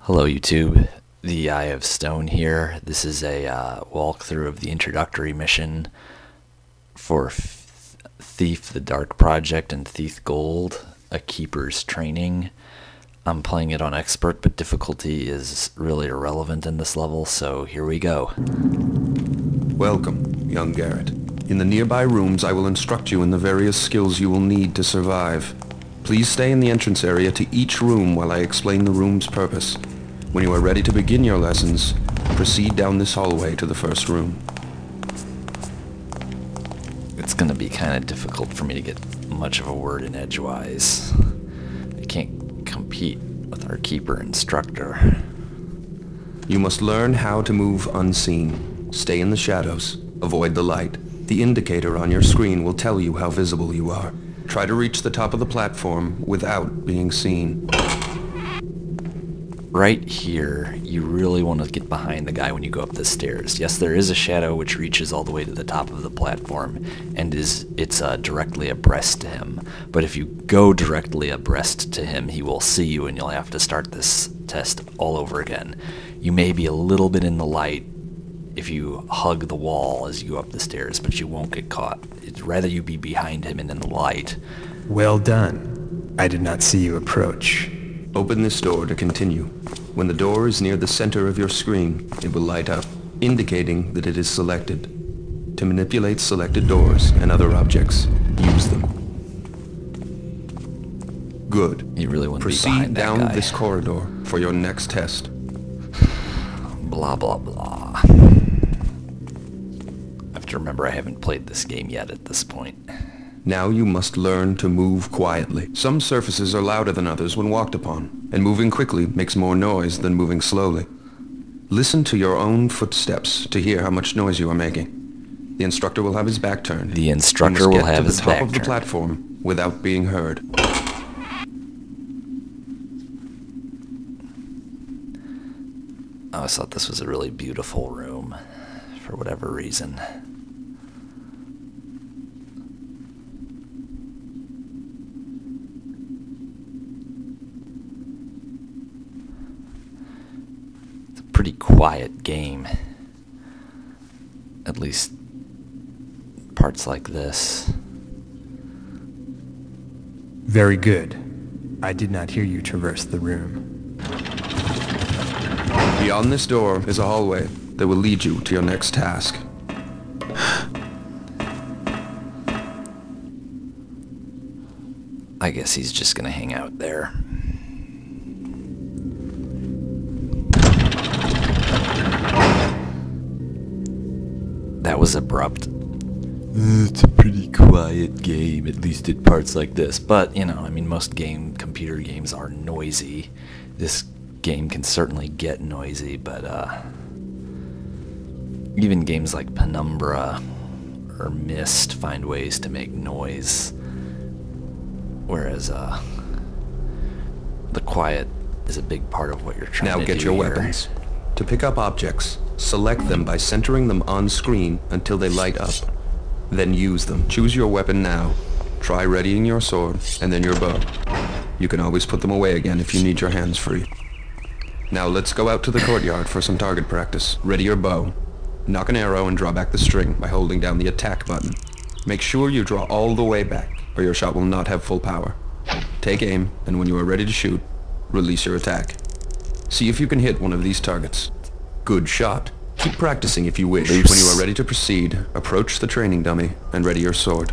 Hello YouTube, the Eye of Stone here. This is a walkthrough of the introductory mission for Thief the Dark Project and Thief Gold, a Keeper's Training. I'm playing it on Expert, but difficulty is really irrelevant in this level, so here we go. Welcome, young Garrett. In the nearby rooms I will instruct you in the various skills you will need to survive. Please stay in the entrance area to each room while I explain the room's purpose. When you are ready to begin your lessons, proceed down this hallway to the first room. It's going to be kind of difficult for me to get much of a word in edgewise. I can't compete with our Keeper instructor. You must learn how to move unseen. Stay in the shadows. Avoid the light. The indicator on your screen will tell you how visible you are. Try to reach the top of the platform without being seen. Right here, you really want to get behind the guy when you go up the stairs. Yes, there is a shadow which reaches all the way to the top of the platform, and it's directly abreast to him. But if you go directly abreast to him, he will see you, and you'll have to start this test all over again. You may be a little bit in the light if you hug the wall as you go up the stairs, but you won't get caught. It's rather you be behind him and in the light. Well done. I did not see you approach. Open this door to continue. When the door is near the center of your screen, it will light up, indicating that it is selected. To manipulate selected doors and other objects, use them. Good. You really want to be Proceed behind that down guy. this corridor for your next test. Blah, blah, blah. I have to remember I haven't played this game yet at this point. Now you must learn to move quietly. Some surfaces are louder than others when walked upon, and moving quickly makes more noise than moving slowly. Listen to your own footsteps to hear how much noise you are making. The instructor will have his back turned. The instructor will have his back You must get to the top of the turned. platform without being heard. I always thought this was a really beautiful room, for whatever reason. It's a pretty quiet game. At least parts like this. Very good. I did not hear you traverse the room. Beyond this door is a hallway that will lead you to your next task. I guess he's just gonna hang out there. That was abrupt. It's a pretty quiet game, at least at parts like this. But, you know, I mean, most computer games are noisy. This game can certainly get noisy, but even games like Penumbra or Myst find ways to make noise. Whereas the quiet is a big part of what you're trying to do. Now get your here. weapons. To pick up objects, select them by centering them on screen until they light up. Then use them. Choose your weapon now. Try readying your sword and then your bow. You can always put them away again if you need your hands free. Now let's go out to the courtyard for some target practice. Ready your bow. Knock an arrow and draw back the string by holding down the attack button. Make sure you draw all the way back, or your shot will not have full power. Take aim, and when you are ready to shoot, release your attack. See if you can hit one of these targets. Good shot. Keep practicing if you wish. Loose. When you are ready to proceed, approach the training dummy and ready your sword.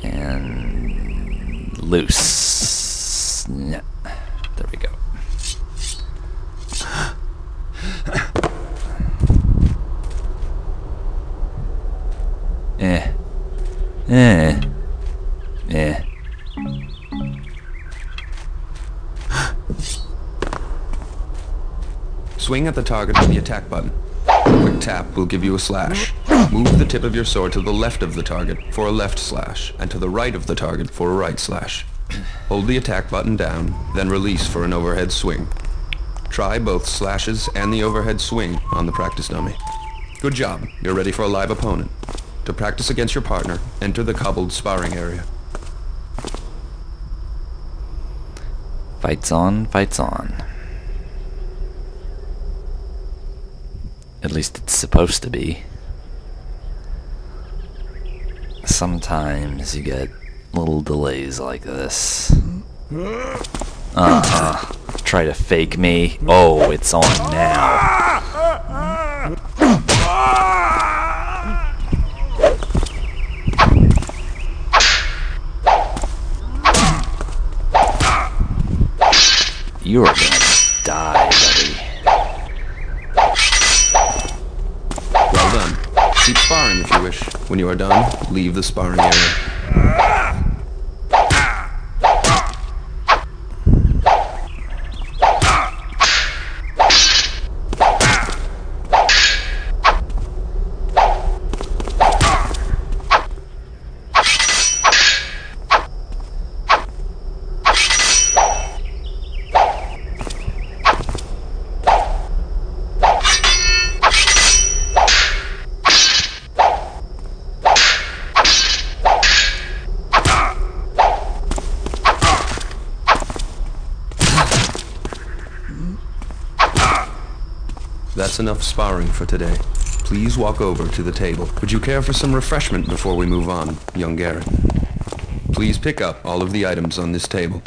And loose. Yeah. There we go. Eh. Swing at the target with the attack button. A quick tap will give you a slash. Move the tip of your sword to the left of the target for a left slash, and to the right of the target for a right slash. Hold the attack button down, then release for an overhead swing. Try both slashes and the overhead swing on the practice dummy. Good job. You're ready for a live opponent. To practice against your partner, enter the cobbled sparring area. Fights on, fights on. At least it's supposed to be. Sometimes you get little delays like this. Try to fake me. Oh, it's on now. You are gonna die, buddy. Well done. Keep sparring if you wish. When you are done, leave the sparring area. That's enough sparring for today. Please walk over to the table. Would you care for some refreshment before we move on, young Garrett? Please pick up all of the items on this table.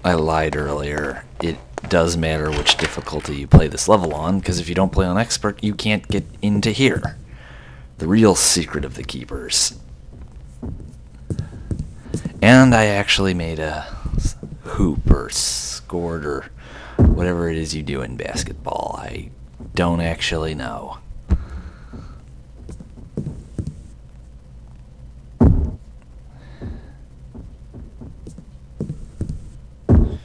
I lied earlier. It does matter which difficulty you play this level on, because if you don't play on expert, you can't get into here. The real secret of the keepers. And I actually made a hoop or scored or whatever it is you do in basketball. I don't actually know. The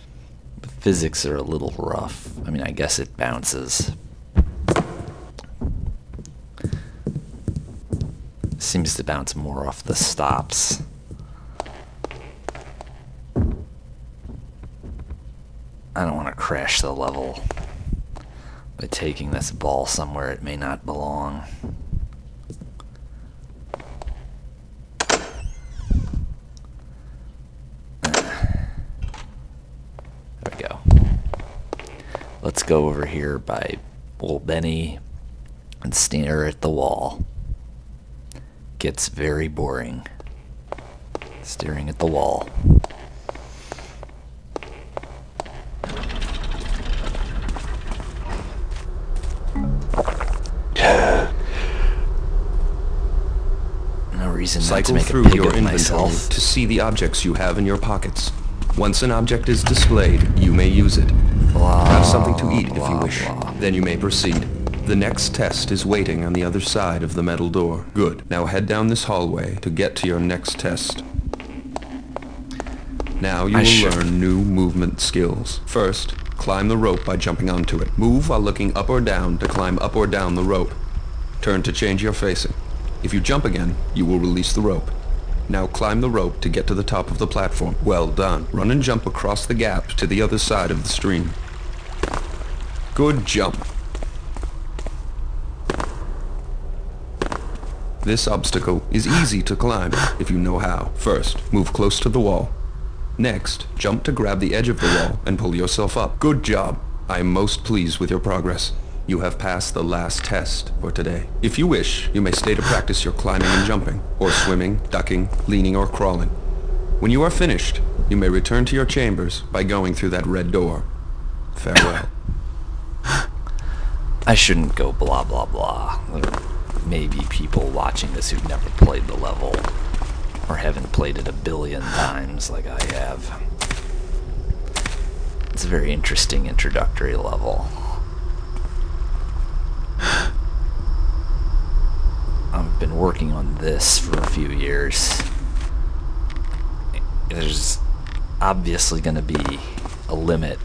physics are a little rough. I mean, I guess it bounces. Seems to bounce more off the stops. I don't want to crash the level by taking this ball somewhere it may not belong. There we go. Let's go over here by old Benny and stare at the wall. Gets very boring staring at the wall. Not Cycle to make through a pig your of inventory myself. to see the objects you have in your pockets. Once an object is displayed, you may use it. Have something to eat if you wish. Then you may proceed. The next test is waiting on the other side of the metal door. Good. Now head down this hallway to get to your next test. Now you will learn new movement skills. First, climb the rope by jumping onto it. Move while looking up or down to climb up or down the rope. Turn to change your facing. If you jump again, you will release the rope. Now climb the rope to get to the top of the platform. Well done. Run and jump across the gap to the other side of the stream. Good jump. This obstacle is easy to climb if you know how. First, move close to the wall. Next, jump to grab the edge of the wall and pull yourself up. Good job. I am most pleased with your progress. You have passed the last test for today. If you wish, you may stay to practice your climbing and jumping, or swimming, ducking, leaning, or crawling. When you are finished, you may return to your chambers by going through that red door. Farewell. I shouldn't go blah blah blah. There may be people watching this who've never played the level, or haven't played it a billion times like I have. It's a very interesting introductory level. I've been working on this for a few years. There's obviously going to be a limit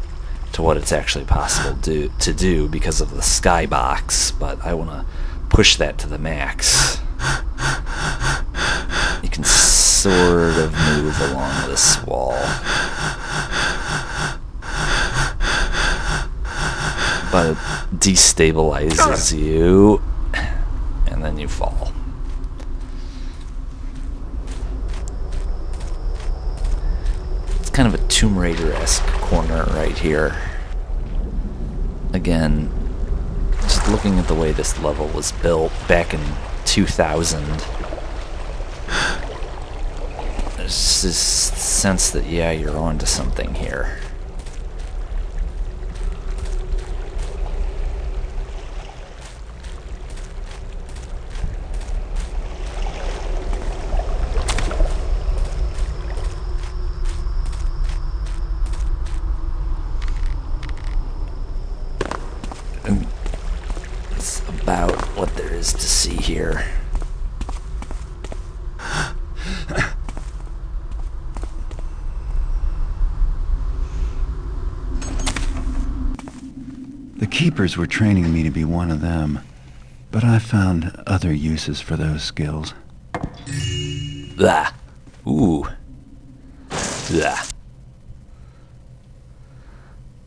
to what it's actually possible to do because of the skybox, but I want to push that to the max. You can sort of move along this wall, but it destabilizes you, and then you fall. It's kind of a Tomb Raider-esque corner right here. Again, just looking at the way this level was built back in 2000, there's this sense that, yeah, you're onto something here. And that's about what there is to see here. The Keepers were training me to be one of them, but I found other uses for those skills. Blah. Ooh. Blah.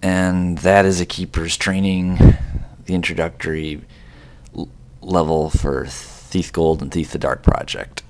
And that is a Keeper's training, the introductory level for Thief Gold and Thief the Dark project.